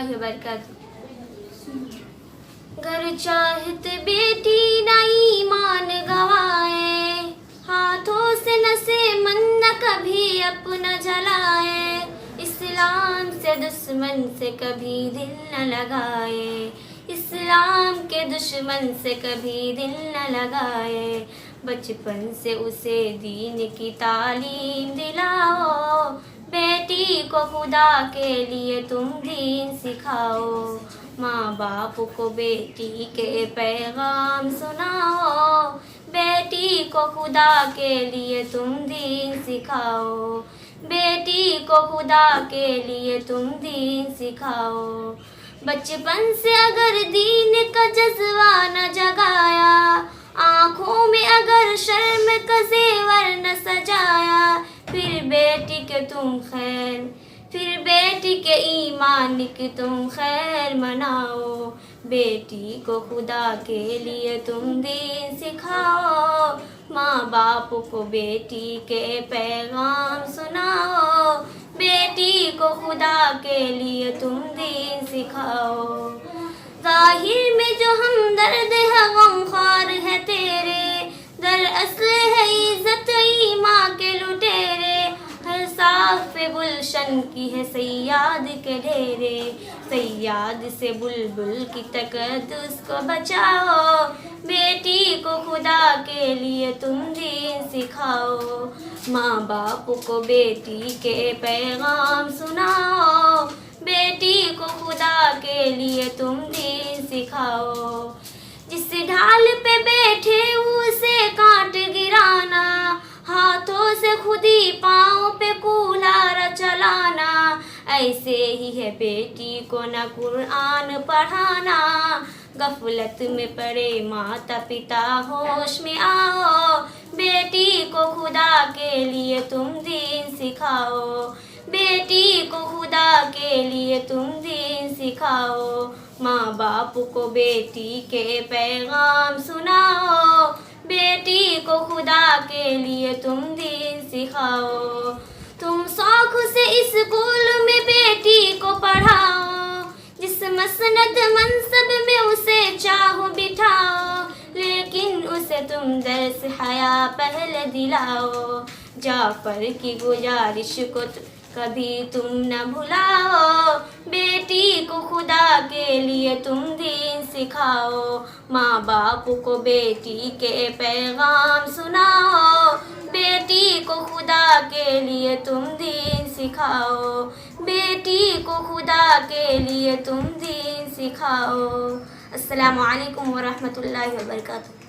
اللہ وبرکاتہ۔ گر چاہت بیٹی نہ ایمان گوائے، ہاتھوں سے نسے من نہ کبھی اپنا جلائے، اسلام سے دشمن سے کبھی دل نہ لگائے، اسلام کے دشمن سے کبھی دل نہ لگائے، بچپن سے اسے دین کی تعلیم دلاؤ، بیٹی کو خدا کے لیے تم دین سکھاؤ، ماں باپ کو بیٹی کے پیغام سناؤ، بیٹی کو خدا کے لیے تم دین سکھاؤ، بیٹی کو خدا کے لیے تم دین سکھاؤ، بچپن سے اگر دین کا جذبہ نہ جگایا، آنکھوں میں اگر شرم کا زیور نہ سجایا، پھر بیٹی کے ایمان کی تم خیر مناؤ، بیٹی کو خدا کے لیے تم دین سکھاؤ، ماں باپ کو بیٹی کے پیغام سناؤ، بیٹی کو خدا کے لیے تم دین سکھاؤ، ظاہر میں جو ہمدرد ہے غمخوار ہے تیرے، دراصل ہے عزت ایماں کے لٹیرے، ہر صاف گلشن کی ہے صیاد کے ڈھیرے، صیاد سے بلبل کی تقدس کو بچاؤ، بیٹی کو خدا کے لیے تم دین سکھاؤ، ماں باپ کو بیٹی کے پیغام سناؤ، بیٹی کو خدا کے لیے تم دین سکھاؤ، جس ڈھال پہ بیٹھے اسے کانٹ گرانا، ہاتھوں سے خود ہی پاؤں پہ کولہار چلانا، ایسے ہی ہے بیٹی کو نہ قرآن پڑھانا، غفلت میں پڑے ماتا پتا ہوش میں آؤ، بیٹی کو خدا کے لیے تم دین سکھاؤ، بیٹی کو خدا کے لیے تم دین سکھاؤ، ماں باپ کو بیٹی کے پیغام سناؤ، بیٹی کو خدا کے لیے تم دین سکھاؤ، تم شوق سے اسکول میں بیٹی کو پڑھاؤ، جس مسند منصب میں اسے چاہو بٹھاؤ، لیکن اسے تم درس حیا پہلے دلاؤ، جعفر کی گزارش کو کبھی تم نہ بھلاؤ، بیٹی کو خدا کے لیے تم دین سکھاؤ، ماں باپ کو بیٹی کے پیغام سناؤ، بیٹی کو خدا کے لیے تم دین سکھاؤ، بیٹی کو خدا کے لیے تم دین سکھاؤ۔ السلام علیکم ورحمۃ اللہ وبرکاتہ۔